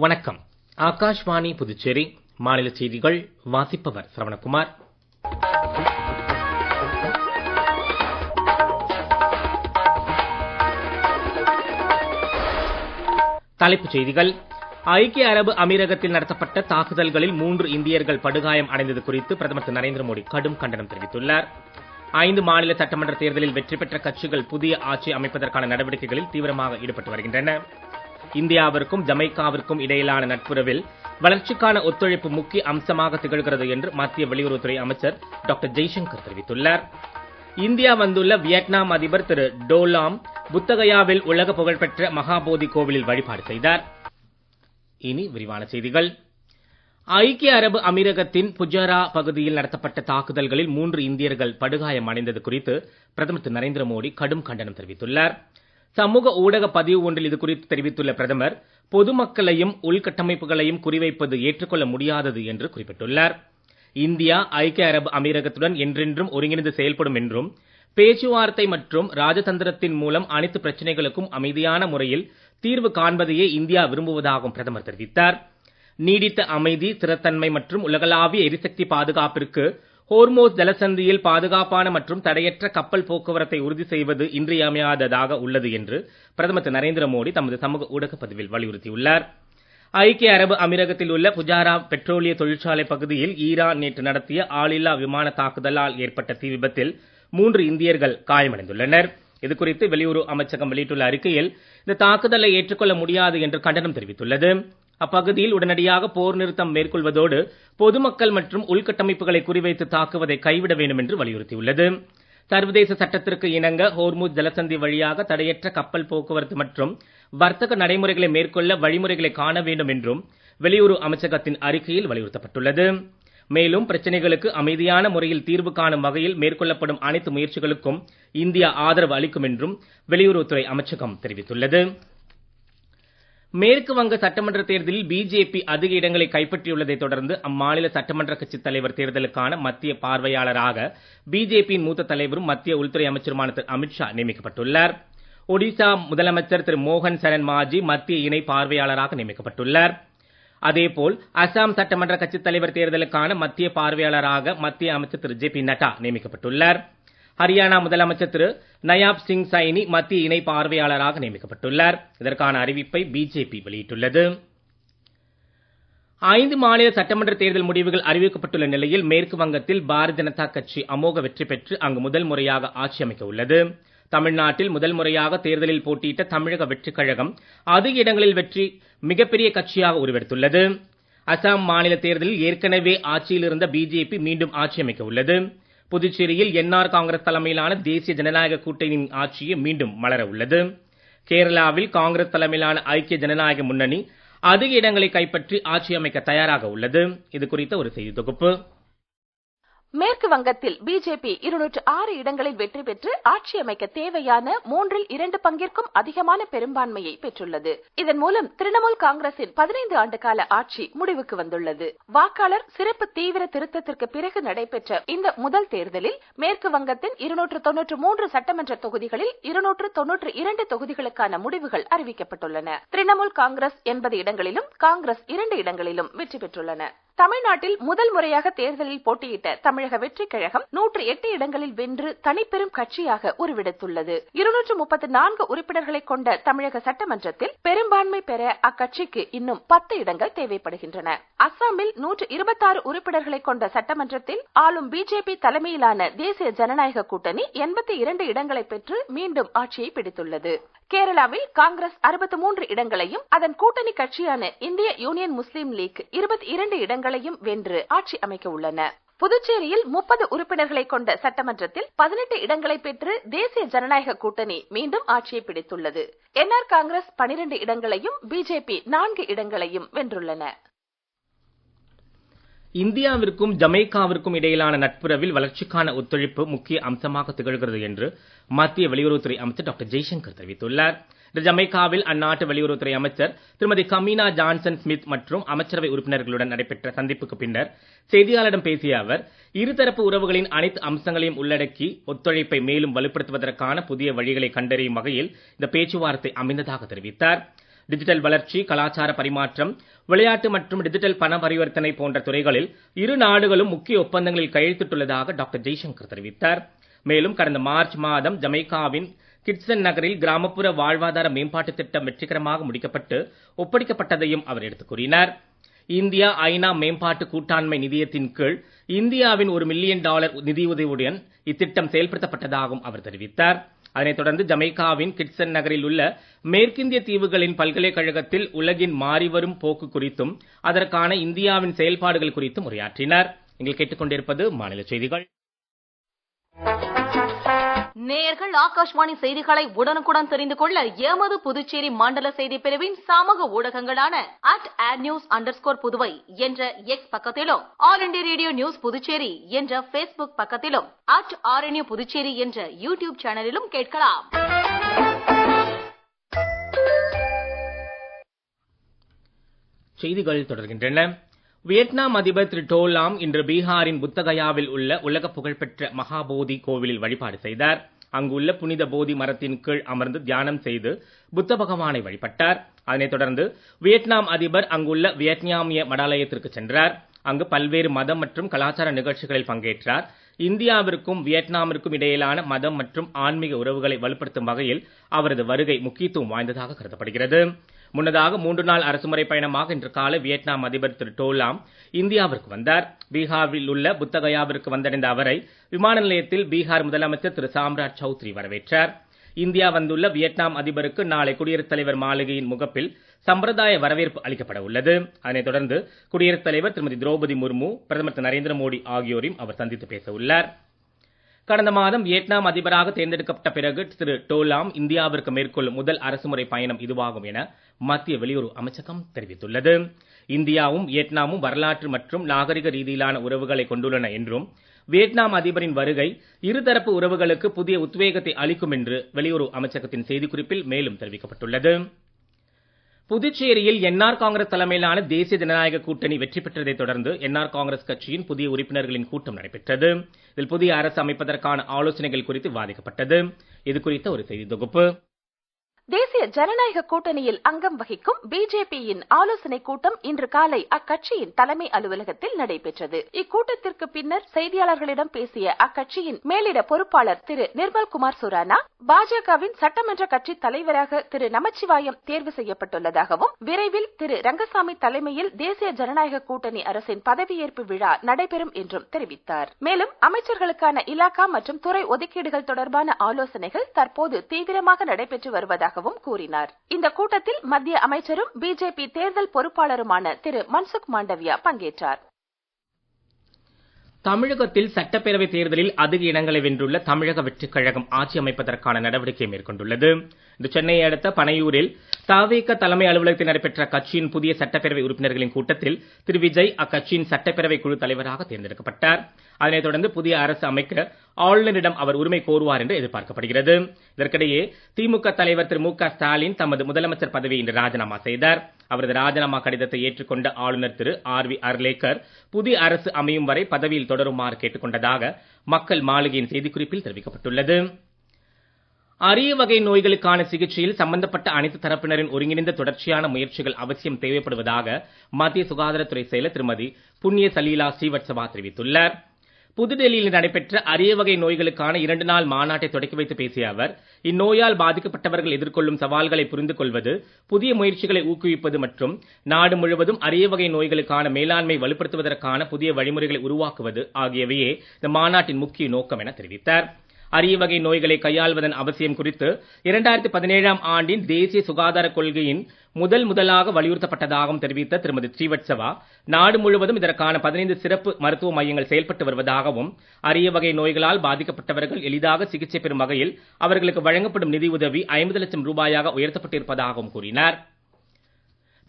வணக்கம். ஆகாஷ்வாணி புதுச்சேரி மாநில செய்திகள் வாசிப்பவர் சரவணகுமார். தலைப்புச் செய்திகள். ஐக்கிய அரபு அமீரகத்தில் நடத்தப்பட்ட தாக்குதல்களில் 3 இந்தியர்கள் படுகாயம் அடைந்தது குறித்து பிரதமர் திரு நரேந்திர மோடி கடும் கண்டனம் தெரிவித்துள்ளார். 5 மாநில சட்டமன்ற தேர்தலில் வெற்றி பெற்ற கட்சிகள் புதிய ஆட்சி அமைப்பதற்கான நடவடிக்கைகளில் தீவிரமாக ஈடுபட்டு வருகின்றன. இந்தியாவிற்கும் ஜமைக்காவிற்கும் இடையிலான நட்புறவில் வளர்ச்சிக்கான ஒத்துழைப்பு முக்கிய அம்சமாக திகழ்கிறது என்று மத்திய வெளியுறவுத்துறை அமைச்சர் டாக்டர் ஜெய்சங்கர் தெரிவித்துள்ளார். இந்தியா வந்துள்ள வியட்நாம் அதிபர் திரு டோ லாம் புத்தகயாவில் உலக புகழ்பெற்ற மகாபோதி கோவிலில் வழிபாடு செய்தார். இனி விரிவான செய்திகள். ஐக்கிய அரபு அமீரகத்தின் புஜரா பகுதியில் நடத்தப்பட்ட தாக்குதல்களில் 3 இந்தியர்கள் படுகாயம் அடைந்தது குறித்து பிரதமர் திரு நரேந்திர மோடி கடும் கண்டனம் தெரிவித்துள்ளார். சமூக ஊடக பதிவு ஒன்றில் இது குறித்து தெரிவித்துள்ள பிரதமர், பொதுமக்களையும் உள்கட்டமைப்புகளையும் குறிவைப்பது ஏற்றுக்கொள்ள முடியாதது என்று குறிப்பிட்டுள்ளார். இந்தியா ஐக்கிய அரபு அமீரகத்துடன் என்றென்றும் ஒருங்கிணைந்து செயல்படும் என்றும், பேச்சுவார்த்தை மற்றும் ராஜதந்திரத்தின் மூலம் அனைத்து பிரச்சனைகளுக்கும் அமைதியான முறையில் தீர்வு காண்பதையே இந்தியா விரும்புவதாகவும் பிரதமர் தெரிவித்தார். நீடித்த அமைதி, ஸ்திரத்தன்மை மற்றும் உலகளாவிய எரிசக்தி பாதுகாப்பிற்கு ஹோர்மோஸ் ஜலசந்தியில் பாதுகாப்பான மற்றும் தடையற்ற கப்பல் போக்குவரத்தை உறுதி செய்வது இன்றியமையாததாக உள்ளது என்று பிரதமர் திரு நரேந்திர மோடி தமது சமூக ஊடக பதிவில் வலியுறுத்தியுள்ளார். ஐக்கிய அரபு அமீரகத்தில் உள்ள புஜாரா பெட்ரோலிய தொழிற்சாலை பகுதியில் ஈரான் நேற்று நடத்திய ஆளில்லா விமான தாக்குதலால் ஏற்பட்ட தீ விபத்தில் 3 இந்தியர்கள் காயமடைந்துள்ளனர். இதுகுறித்து வெளியுறவு அமைச்சகம் வெளியிட்டுள்ள அறிக்கையில், இந்த தாக்குதலை ஏற்றுக்கொள்ள முடியாது என்று கண்டனம் தெரிவித்துள்ளது. அப்பகுதியில் உடனடியாக போர் நிறுத்தம் மேற்கொள்வதோடு பொதுமக்கள் மற்றும் உள்கட்டமைப்புகளை குறிவைத்து தாக்குவதை கைவிட வேண்டும் என்று வலியுறுத்தியுள்ளது. சர்வதேச சட்டத்திற்கு இணங்க ஹோர்முஸ் ஜலசந்தி வழியாக தடையற்ற கப்பல் போக்குவரத்து மற்றும் வர்த்தக நடைமுறைகளை மேற்கொள்ள வழிமுறைகளை காண வேண்டும் என்றும் வெளியுறவு அமைச்சகத்தின் அறிக்கையில் வலியுறுத்தப்பட்டுள்ளது. மேலும் பிரச்சனைகளுக்கு அமைதியான முறையில் தீர்வு காணும் வகையில் மேற்கொள்ளப்படும் அனைத்து முயற்சிகளுக்கும் இந்தியா ஆதரவு அளிக்கும் என்றும் வெளியுறவுத்துறை அமைச்சகம் தெரிவித்துள்ளது. மேற்கு வங்க சட்டமன்ற தேர்தலில் பிஜேபி அதிக இடங்களை கைப்பற்றியுள்ளதை தொடர்ந்து அம்மாநில சட்டமன்ற கட்சித் தலைவர் தேர்தலுக்கான மத்திய பார்வையாளராக பிஜேபியின் மூத்த தலைவரும் மத்திய உள்துறை அமைச்சருமான திரு அமித்ஷா நியமிக்கப்பட்டுள்ளார். ஒடிசா முதலமைச்சர் திரு மோகன் சரண் மாஜி மத்திய இணை பார்வையாளராக நியமிக்கப்பட்டுள்ளார். அதேபோல் அசாம் சட்டமன்ற கட்சித் தலைவர் தேர்தலுக்கான மத்திய பார்வையாளராக மத்திய அமைச்சர் திரு ஜே பி நட்டா நியமிக்கப்பட்டுள்ளார். ஹரியானா முதலமைச்சர் திரு நயாப் சிங் சைனி மத்திய இணை பார்வையாளராக நியமிக்கப்பட்டுள்ளார். இதற்கான அறிவிப்பை பிஜேபி வெளியிட்டுள்ளது. 5 மாநில சட்டமன்ற தேர்தல் முடிவுகள் அறிவிக்கப்பட்டுள்ள நிலையில் மேற்கு வங்கத்தில் பாரதிய ஜனதா கட்சி அமோக வெற்றி பெற்று அங்கு முதல் முறையாக ஆட்சி அமைக்க உள்ளது. தமிழ்நாட்டில் முதல் முறையாக தேர்தலில் போட்டியிட்ட தமிழக வெற்றிக் கழகம் அதிக இடங்களில் வெற்றி மிகப்பெரிய கட்சியாக உருவெடுத்துள்ளது. அசாம் மாநில தேர்தலில் ஏற்கனவே ஆட்சியில் இருந்த பிஜேபி மீண்டும் ஆட்சி அமைக்க உள்ளது. புதுச்சேரியில் என்ஆர் காங்கிரஸ் தலைமையிலான தேசிய ஜனநாயக கூட்டணியின் ஆட்சியை மீண்டும் மலர உள்ளது. கேரளாவில் காங்கிரஸ் தலைமையிலான ஐக்கிய ஜனநாயக முன்னணி அதிக இடங்களை கைப்பற்றி ஆட்சி அமைக்க தயாராக உள்ளது. இது குறித்த ஒரு செய்தி தொகுப்பு. மேற்கு வங்கத்தில் பிஜேபி 206 இடங்களில் வெற்றி பெற்று ஆட்சி அமைக்க தேவையான 2 பங்கிற்கும் அதிகமான பெரும்பான்மையை பெற்றுள்ளது. இதன் மூலம் திரிணாமுல் காங்கிரசின் 15 ஆண்டு கால ஆட்சி முடிவுக்கு வந்துள்ளது. வாக்காளர் சிறப்பு தீவிர திருத்தத்திற்கு பிறகு நடைபெற்ற இந்த முதல் தேர்தலில் மேற்கு வங்கத்தின் 293 சட்டமன்ற தொகுதிகளில் 292 தொகுதிகளுக்கான முடிவுகள் அறிவிக்கப்பட்டுள்ளன. திரிணாமுல் காங்கிரஸ் 80 இடங்களிலும் காங்கிரஸ் 2 இடங்களிலும் வெற்றி பெற்றுள்ளன. தமிழ்நாட்டில் முதல் முறையாக தேர்தலில் போட்டியிட்ட தமிழக வெற்றிக் கழகம் 108 இடங்களில் வென்று தனிப்பெரும் கட்சியாக உருவெடுத்துள்ளது. 234 உறுப்பினர்களை கொண்ட தமிழக சட்டமன்றத்தில் பெரும்பான்மை பெற அக்கட்சிக்கு இன்னும் 10 இடங்கள் தேவைப்படுகின்றன. அஸ்ஸாமில் 126 உறுப்பினர்களை கொண்ட சட்டமன்றத்தில் ஆளும் பிஜேபி தலைமையிலான தேசிய ஜனநாயக கூட்டணி 82 இடங்களை பெற்று மீண்டும் ஆட்சியை பிடித்துள்ளது. கேரளாவில் காங்கிரஸ் 63 இடங்களையும் அதன் கூட்டணி கட்சியான இந்திய யூனியன் முஸ்லீம் லீக் 22 இடங்களையும் வென்று ஆட்சி அமைக்க உள்ளன. புதுச்சேரியில் 30 உறுப்பினர்களை கொண்ட சட்டமன்றத்தில் 18 இடங்களை பெற்று தேசிய ஜனநாயக கூட்டணி மீண்டும் ஆட்சியை பிடித்துள்ளது. என்ஆர் காங்கிரஸ் 12 இடங்களையும் பிஜேபி 4 இடங்களையும் வென்றுள்ளன. இந்தியாவிற்கும் ஜமைக்காவிற்கும் இடையிலான நட்புறவில் வளர்ச்சிக்கான ஒத்துழைப்பு முக்கிய அம்சமாக திகழ்கிறது என்று மத்திய வெளியுறவுத்துறை அமைச்சர் டாக்டர் ஜெய்சங்கர் தெரிவித்துள்ளார். ஜமைக்காவில் அந்நாட்டு வெளியுறவுத்துறை அமைச்சர் திருமதி கமீனா ஜான்சன் ஸ்மித் மற்றும் அமைச்சரவை உறுப்பினர்களுடன் நடைபெற்ற சந்திப்புக்கு பின்னர் செய்தியாளரிடம் பேசிய அவர், இருதரப்பு உறவுகளின் அனைத்து அம்சங்களையும் உள்ளடக்கி ஒத்துழைப்பை மேலும் வலுப்படுத்துவதற்கான புதிய வழிகளை கண்டறியும் வகையில் இந்த பேச்சுவார்த்தை அமைந்ததாக தெரிவித்தார். டிஜிட்டல் வளர்ச்சி, கலாச்சார பரிமாற்றம், விளையாட்டு மற்றும் டிஜிட்டல் பண பரிவர்த்தனை போன்ற துறைகளில் இரு நாடுகளும் முக்கிய ஒப்பந்தங்களில் கையெழுத்திட்டுள்ளதாக டாக்டர் ஜெய்சங்கர் தெரிவித்தார். மேலும் கடந்த மார்ச் மாதம் ஜமைக்காவின் கிட்சன் நகரில் கிராமப்புற வாழ்வாதார மேம்பாட்டு திட்டம் வெற்றிகரமாக முடிக்கப்பட்டு ஒப்படைக்கப்பட்டதையும் அவர் எடுத்துக் கூறினார். இந்தியா ஐநா மேம்பாட்டு கூட்டாண்மை நிதியத்தின் கீழ் இந்தியாவின் $1 மில்லியன் நிதியுதவியுடன் இத்திட்டம் செயல்படுத்தப்பட்டதாகவும் அவர் தெரிவித்தார். அதனைத் தொடர்ந்து ஜமைக்காவின் கிட்சன் நகரில் உள்ள மேற்கிந்திய தீவுகளின் பல்கலைக்கழகத்தில் உலகின் மாறிவரும் போக்கு குறித்தும் அதற்கான இந்தியாவின் செயல்பாடுகள் குறித்தும் உரையாற்றினார். நீங்கள் கேட்டுக்கொண்டிருப்பது மாநில செய்திகள். நேயர்கள் ஆகாஷ்வாணி செய்திகளை உடனுக்குடன் தெரிந்து கொள்ள எமது புதுச்சேரி மண்டல செய்தி பிரிவின் சமூக ஊடகங்களான @adnews_புதுவை என்ற எக்ஸ் பக்கத்திலும், all India radio news Puducherry என்ற பேஸ்புக் பக்கத்திலும், @RNU புதுச்சேரி என்ற யூடியூப் சேனலிலும் கேட்கலாம். செய்திகள் தொடர்கின்றன. வியட்நாம் அதிபர் திரு டோ லாம் இன்று பீகாரின் புத்தகயாவில் உள்ள உலக புகழ்பெற்ற மகாபோதி கோவிலில் வழிபாடு செய்தார். அங்குள்ள புனித போதி மரத்தின் கீழ் அமர்ந்து தியானம் செய்து புத்த பகவானை வழிபட்டார். அதனைத் தொடர்ந்து வியட்நாம் அதிபர் அங்குள்ள வியட்நாமிய மடாலயத்திற்கு சென்றார். அங்கு பல்வேறு மதம் மற்றும் கலாச்சார நிகழ்ச்சிகளில் பங்கேற்றார். இந்தியாவிற்கும் வியட்நாமிற்கும் இடையிலான மதம் மற்றும் ஆன்மீக உறவுகளை வலுப்படுத்தும் வகையில் அவரது வருகை முக்கியத்துவம் வாய்ந்ததாக கருதப்படுகிறது. முன்னதாக 3 நாள் அரசுமுறை பயணமாக இன்று காலை வியட்நாம் அதிபர் திரு டோ லாம் இந்தியாவிற்கு வந்தார். பீகாரில் உள்ள புத்தகயாவிற்கு வந்தடைந்த அவரை விமான நிலையத்தில் பீகார் முதலமைச்சர் திரு சாம்ராஜ் சௌத்ரி வரவேற்றார். இந்தியா வந்துள்ள வியட்நாம் அதிபருக்கு நாளை குடியரசுத் தலைவர் மாளிகையின் முகப்பில் சம்பிரதாய வரவேற்பு அளிக்கப்பட உள்ளது. அதனைத் தொடர்ந்து குடியரசுத் தலைவர் திருமதி திரௌபதி முர்மு, பிரதமர் திரு நரேந்திர மோடி ஆகியோரையும் அவர் சந்தித்து பேச உள்ளார். கடந்த மாதம் வியட்நாம் அதிபராக தேர்ந்தெடுக்கப்பட்ட பிறகு திரு டோ லாம் இந்தியாவிற்கு மேற்கொள்ளும் முதல் அரசுமுறை பயணம் இதுவாகும் என மத்திய வெளியுறவு அமைச்சகம் தெரிவித்துள்ளது. இந்தியாவும் வியட்நாமும் வரலாற்று மற்றும் நாகரிக ரீதியிலான உறவுகளை கொண்டுள்ளன என்றும் வியட்நாம் அதிபரின் வருகை இருதரப்பு உறவுகளுக்கு புதிய உத்வேகத்தை அளிக்கும் என்று வெளியுறவு அமைச்சகத்தின் செய்திக்குறிப்பில் மேலும் தெரிவிக்கப்பட்டுள்ளது. புதுச்சேரியில் என்ஆர் காங்கிரஸ் தலைமையிலான தேசிய ஜனநாயக கூட்டணி வெற்றி பெற்றதைத் தொடர்ந்து என்ஆர் காங்கிரஸ் கட்சியின் புதிய உறுப்பினர்களின் கூட்டம் நடைபெற்றது. இதில் புதிய அரசு அமைப்பதற்கான ஆலோசனைகள் குறித்து விவாதிக்கப்பட்டது. இது குறித்த ஒரு செய்தி தொகுப்பு. தேசிய ஜனநாயக கூட்டணியில் அங்கம் வகிக்கும் பிஜேபியின் ஆலோசனை கூட்டம் இன்று காலை அக்கட்சியின் தலைமை அலுவலகத்தில் நடைபெற்றது. இக்கூட்டத்திற்கு பின்னர் செய்தியாளர்களிடம் பேசிய அக்கட்சியின் மேலிட பொறுப்பாளர் திரு நிர்மல்குமார் சுரானா, பாஜகவின் சட்டமன்ற கட்சி தலைவராக திரு நமச்சிவாயம் தேர்வு செய்யப்பட்டுள்ளதாகவும் விரைவில் திரு ரங்கசாமி தலைமையில் தேசிய ஜனநாயக கூட்டணி அரசின் பதவியேற்பு விழா நடைபெறும் என்றும் தெரிவித்தார். மேலும் அமைச்சர்களுக்கான இலாகா மற்றும் துறை ஒதுக்கீடுகள் தொடர்பான ஆலோசனைகள் தற்போது தீவிரமாக நடைபெற்று வருவதாக கூறினார். இந்த கூட்டத்தில் மத்திய அமைச்சரும் பிஜேபி தேர்தல் பொறுப்பாளருமான திரு மன்சுக் மாண்டவியா பங்கேற்றார். தமிழகத்தில் சட்டப்பேரவை தேர்தலில் அதிக இடங்களை வென்றுள்ள தமிழக வெற்றிக் கழகம் ஆட்சி அமைப்பதற்கான நடவடிக்கை மேற்கொண்டுள்ளது. இன்று சென்னையை அடுத்த பனையூரில் தவேக தலைமை அலுவலகத்தில் நடைபெற்ற கட்சியின் புதிய சட்டப்பேரவை உறுப்பினர்களின் கூட்டத்தில் திரு விஜய் அக்கட்சியின் சட்டப்பேரவை குழு தலைவராக தேர்ந்தெடுக்கப்பட்டார். அதனைத் தொடர்ந்து புதிய அரசு அமைக்க ஆளுநரிடம் அவர் உரிமை கோருவார் என்று எதிர்பார்க்கப்படுகிறது. இதற்கிடையே திமுக தலைவர் திரு மு.க. ஸ்டாலின் தமது முதலமைச்சர் பதவியை இன்று ராஜினாமா செய்தார். அவரது ராஜினாமா கடிதத்தை ஏற்றுக்கொண்ட ஆளுநர் திரு ஆர்.வி. அர்லேக்கர் புதிய அரசு அமையும் வரை பதவியில் தொடருமாறு கேட்டுக் கொண்டதாக மக்கள் மாளிகையின் செய்திக்குறிப்பில் தெரிவிக்கப்பட்டுள்ளது. அரிய வகை நோய்களுக்கான சிகிச்சையில் சம்பந்தப்பட்ட அனைத்து தரப்பினரின் ஒருங்கிணைந்த தொடர்ச்சியான முயற்சிகள் அவசியம் தேவைப்படுவதாக மத்திய சுகாதாரத்துறை செயலர் திருமதி புண்ணிய சலீலா ஸ்ரீவத்சவா தெரிவித்துள்ளார். புதுடெல்லியில் நடைபெற்ற அரிய வகை நோய்களுக்கான 2 நாள் மாநாட்டை தொடக்கி வைத்து பேசிய அவர், இந்நோயால் பாதிக்கப்பட்டவர்கள் எதிர்கொள்ளும் சவால்களை புரிந்து கொள்வது, புதிய முயற்சிகளை ஊக்குவிப்பது மற்றும் நாடு முழுவதும் அரிய வகை நோய்களுக்கான மேலாண்மை வலுப்படுத்துவதற்கான புதிய வழிமுறைகளை உருவாக்குவது ஆகியவையே இந்த மாநாட்டின் முக்கிய நோக்கம் என தெரிவித்தார். அரிய வகை நோய்களை கையாள்வதன் அவசியம் குறித்து 2017ஆம் ஆண்டின் தேசிய சுகாதார கொள்கையின் முதலாக வலியுறுத்தப்பட்டதாகவும் தெரிவித்த திருமதி ஸ்ரீவத்சவா, நாடு முழுவதும் இதற்கான 15 சிறப்பு மருத்துவ மையங்கள் செயல்பட்டு வருவதாகவும், அரிய வகை நோய்களால் பாதிக்கப்பட்டவர்கள் எளிதாக சிகிச்சை பெறும் வகையில் அவர்களுக்கு வழங்கப்படும் நிதியுதவி 50 லட்சம் ரூபாயாக உயர்த்தப்பட்டிருப்பதாகவும் கூறினார்.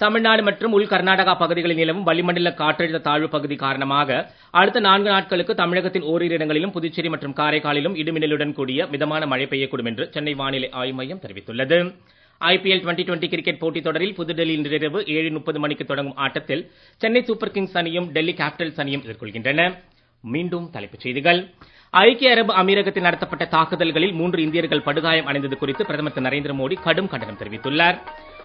தமிழ்நாடு மற்றும் உள் கர்நாடகா பகுதிகளில் நிலவும் வளிமண்டல காற்றழுத்த தாழ்வு பகுதி காரணமாக அடுத்த 4 நாட்களுக்கு தமிழகத்தின் ஓரிரு இடங்களிலும் புதுச்சேரி மற்றும் காரைக்காலிலும் இடிமின்னலுடன் கூடிய மிதமான மழை பெய்யக்கூடும் என்று சென்னை வானிலை ஆய்வு மையம் தெரிவித்துள்ளது. IPL 2020 கிரிக்கெட் போட்டித் தொடரில் புதுடெல்லியில் இன்று இரவு 7:30 மணிக்கு தொடங்கும் ஆட்டத்தில் சென்னை சூப்பர் கிங்ஸ் அணியும் டெல்லி கேபிட்டல்ஸ் அணியும் எதிர்கொள்கின்றன. மீண்டும் தலைப்புச் செய்திகள். ஐக்கிய அரபு அமீரகத்தில் நடத்தப்பட்ட தாக்குதல்களில் 3 இந்தியர்கள் படுகாயம் அடைந்தது குறித்து பிரதமர் திரு நரேந்திர மோடி கடும் கண்டனம் தெரிவித்துள்ளார்.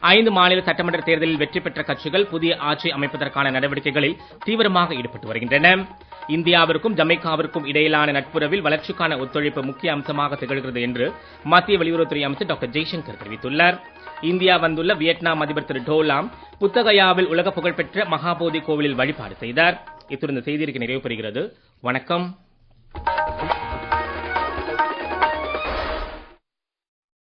5 மாநில சட்டமன்ற தேர்தலில் வெற்றி பெற்ற கட்சிகள் புதிய ஆட்சி அமைப்பதற்கான நடவடிக்கைகளில் தீவிரமாக ஈடுபட்டு வருகின்றன. இந்தியாவிற்கும் ஜமைக்காவிற்கும் இடையிலான நட்புறவில் வளர்ச்சிக்கான ஒத்துழைப்பு முக்கிய அம்சமாக திகழ்கிறது என்று மத்திய வெளியுறவுத்துறை அமைச்சர் டாக்டர் ஜெய்சங்கர் தெரிவித்துள்ளார். இந்தியா வந்துள்ள வியட்நாம் அதிபர் திரு டோலாம் புத்தகயாவில் உலக புகழ்பெற்ற மகாபோதி கோவிலில் வழிபாடு செய்தார். இத்துடன் இந்த செய்திக்கு நிறைவு பெறுகிறது. வணக்கம்.